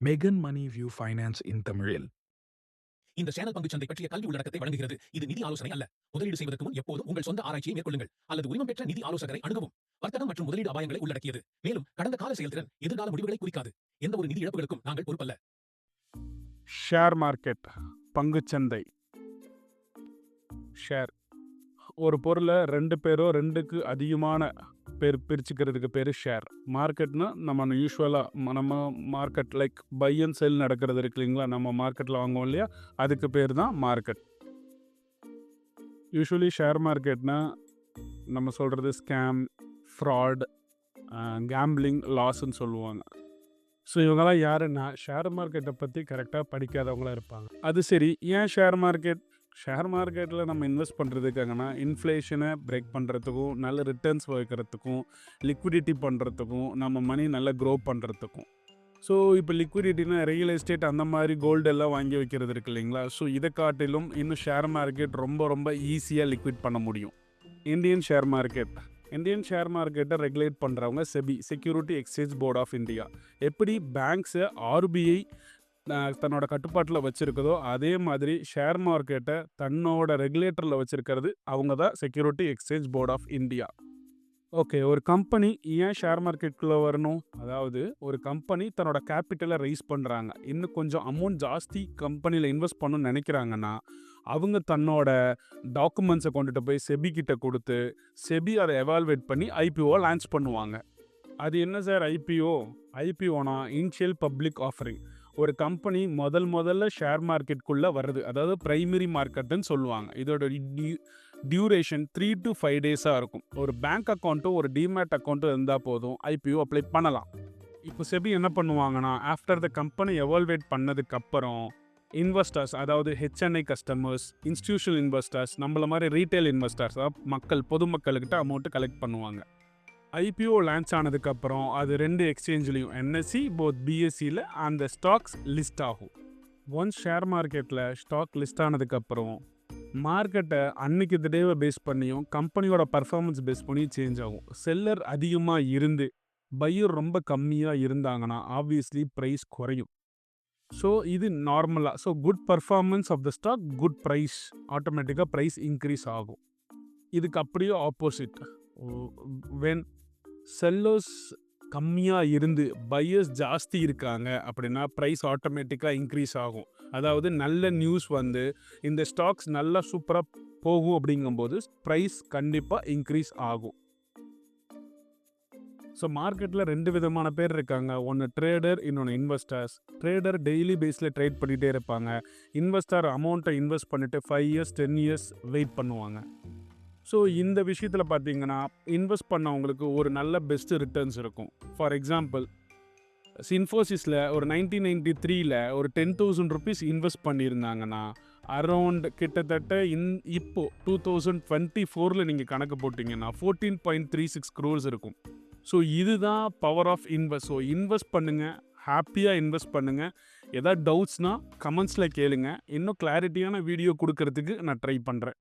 Megan Money View Finance in தமிழில். இந்த channel பங்குச்சந்தை பற்றிய கல்வி உள்ளடக்கத்தை வழங்குகிறது. இது நிதி ஆலோசனை அல்ல. முதலீடு செய்வதற்கு முன் எப்போதும் உங்கள் சொந்த ஆராய்ச்சியை மேற்கொள்ளுங்கள் அல்லது உரிமம் பெற்ற நிதி ஆலோசகரை அணுகவும். வர்த்தகம் மற்றும் முதலீடு அபாயங்களை உள்ளடக்கியது. மேலும் கடந்த கால செயல்திறன் எதிர்கால முடிவுகளை குறிக்காது. எந்த ஒரு நிதி இழப்புகளுக்கும் நாங்கள் பொறுப்பல்ல. ஷேர் மார்க்கெட், பங்குச்சந்தை. ஷேர் ஒரு பொருளை ரெண்டு பேரோ ரெண்டுக்கு அதிகமான பேர் பிரிச்சுக்கிறதுக்கு பேர் ஷேர். மார்க்கெட்னா நம்ம யூஸ்வலாக market like by and sell நடக்கிறது இருக்கு இல்லைங்களா, நம்ம மார்க்கெட்டில் வாங்குவோம் இல்லையா, அதுக்கு பேர் தான் மார்க்கெட். யூஸ்வலி ஷேர் மார்க்கெட்னா நம்ம சொல்கிறது ஸ்கேம், ஃப்ராட், கேம்பிளிங், லாஸ்ன்னு சொல்லுவாங்க. ஸோ இவங்கெல்லாம் யாருன்னா ஷேர் மார்க்கெட்டை பற்றி கரெக்டாக படிக்காதவங்களாம் இருப்பாங்க. அது சரி, ஏன் ஷேர் மார்க்கெட்? ஷேர் மார்க்கெட்டில் நம்ம இன்வெஸ்ட் பண்ணுறதுக்காகனா இன்ஃப்ளேஷனை பிரேக் பண்ணுறதுக்கும், நல்ல ரிட்டர்ன்ஸ் வைக்கிறதுக்கும், லிக்விடிட்டி பண்ணுறதுக்கும், நம்ம மணி நல்லா க்ரோ பண்ணுறதுக்கும். ஸோ இப்போ லிக்விடிட்டினா ரியல் எஸ்டேட் அந்த மாதிரி கோல்டு எல்லாம் வாங்கி வைக்கிறது இருக்கு இல்லைங்களா. ஸோ இதை காட்டிலும் இன்னும் ஷேர் மார்க்கெட் ரொம்ப ரொம்ப ஈஸியாக லிக்விட் பண்ண முடியும். இந்தியன் ஷேர் மார்க்கெட்டை ரெகுலேட் பண்ணுறவங்க SEBI, security exchange board of India. எப்படி பேங்க்ஸை ஆர்பிஐ தன்னோட கட்டுப்பாட்டில் வச்சுருக்கதோ அதே மாதிரி ஷேர் மார்க்கெட்டை தன்னோட ரெகுலேட்டரில் வச்சுருக்கிறது அவங்க தான் security exchange board of India. Okay, ஒரு கம்பெனி ஏன் ஷேர் மார்க்கெட்டுக்குள்ளே வரணும்? அதாவது ஒரு கம்பெனி தன்னோட கேபிட்டலை ரைஸ் பண்ணுறாங்க, இன்னும் கொஞ்சம் அமௌண்ட் ஜாஸ்தி கம்பெனியில் இன்வெஸ்ட் பண்ணணும்னு நினைக்கிறாங்கன்னா அவங்க தன்னோட டாக்குமெண்ட்ஸை கொண்டுட்டு போய் செபி கிட்ட கொடுத்து செபி அதை எவால்வேட் பண்ணி ஐபிஓ லான்ச் பண்ணுவாங்க. அது என்ன சார் ஐபிஓனா இனிஷியல் பப்ளிக் ஆஃபரிங். ஒரு கம்பெனி முதல்ல ஷேர் மார்க்கெட்டுக்குள்ளே வருது, அதாவது பிரைமரி மார்க்கெட்டுன்னு சொல்லுவாங்க. இதோட டியூரேஷன் 3 to 5 டேஸாக இருக்கும். ஒரு பேங்க் அக்கௌண்ட்டும் ஒரு டிமேட் அக்கௌண்ட்டும் இருந்தால் போதும் ஐபிஓ அப்ளை பண்ணலாம். இப்போ செபி என்ன பண்ணுவாங்கன்னா, ஆஃப்டர் த கம்பெனி எவால்வேட் பண்ணதுக்கப்புறம் இன்வெஸ்டர்ஸ், அதாவது ஹெச்என்ஐ கஸ்டமர்ஸ், இன்ஸ்டிடியூஷனல் இன்வெஸ்டர்ஸ், நம்மள மாதிரி ரீட்டைல் இன்வெஸ்டர்ஸ், பொதுமக்கள்கிட்ட அமௌண்ட்டு கலெக்ட் பண்ணுவாங்க. ஐபிஓ லான்ச் ஆனதுக்கப்புறம் அது 2 எக்ஸ்சேஞ்ச்லேயும் என்எஸ்சி போத் பிஎஸ்சியில் அந்த ஸ்டாக்ஸ் லிஸ்ட் ஆகும். ஒன்ஸ் ஷேர் மார்க்கெட்டில் ஸ்டாக் லிஸ்ட் ஆனதுக்கப்புறம் மார்க்கெட்டை அன்னைக்கு டேவை பேஸ் பண்ணியும் கம்பெனியோட பர்ஃபார்மன்ஸ் பேஸ் பண்ணி சேஞ்ச் ஆகும். செல்லர் அதிகமாக இருந்து பையர் ரொம்ப கம்மியாக இருந்தாங்கன்னா ஆப்வியஸ்லி ப்ரைஸ் குறையும். ஸோ இது நார்மலாக. So good performance of the stock, good price, ஆட்டோமேட்டிக்காக ப்ரைஸ் இன்க்ரீஸ் ஆகும். இதுக்கு அப்படியே ஆப்போசிட், வென் செல்லர்ஸ் கம்மியாக இருந்து பையர்ஸ் ஜாஸ்தி இருக்காங்க அப்படின்னா ப்ரைஸ் ஆட்டோமேட்டிக்காக இன்க்ரீஸ் ஆகும். அதாவது நல்ல நியூஸ் வந்து இந்த ஸ்டாக்ஸ் நல்லா சூப்பராக போகும் அப்படிங்கும்போது ப்ரைஸ் கண்டிப்பாக இன்க்ரீஸ் ஆகும். ஸோ மார்க்கெட்டில் 2 விதமான பேர் இருக்காங்க. ஒன்று ட்ரேடர், இன்னொன்று இன்வெஸ்டர்ஸ். ட்ரேடர் டெய்லி பேஸில் ட்ரேட் பண்ணிகிட்டே இருப்பாங்க. இன்வெஸ்டர் அமௌண்ட்டை இன்வெஸ்ட் பண்ணிவிட்டு 5 years 10 years வெயிட் பண்ணுவாங்க. ஸோ இந்த விஷயத்தில் பார்த்தீங்கன்னா இன்வெஸ்ட் பண்ணவங்களுக்கு ஒரு நல்ல பெஸ்ட்டு ரிட்டர்ன்ஸ் இருக்கும். ஃபார் எக்ஸாம்பிள், இன்ஃபோசிஸில் ஒரு 1993 ஒரு 10,000 rupees இன்வெஸ்ட் பண்ணியிருந்தாங்கன்னா அரௌண்ட் கிட்டத்தட்ட இப்போ 2024 நீங்கள் கணக்கு போட்டிங்கன்னா 14.36 crores இருக்கும். ஸோ இதுதான் power of invest. So invest பண்ணுங்கள், ஹாப்பியாக இன்வெஸ்ட் பண்ணுங்கள். ஏதாவது டவுட்ஸ்னால் கமெண்ட்ஸில் கேளுங்க. இன்னும் கிளாரிட்டியான வீடியோ கொடுக்கறதுக்கு நான் ட்ரை பண்ணுறேன்.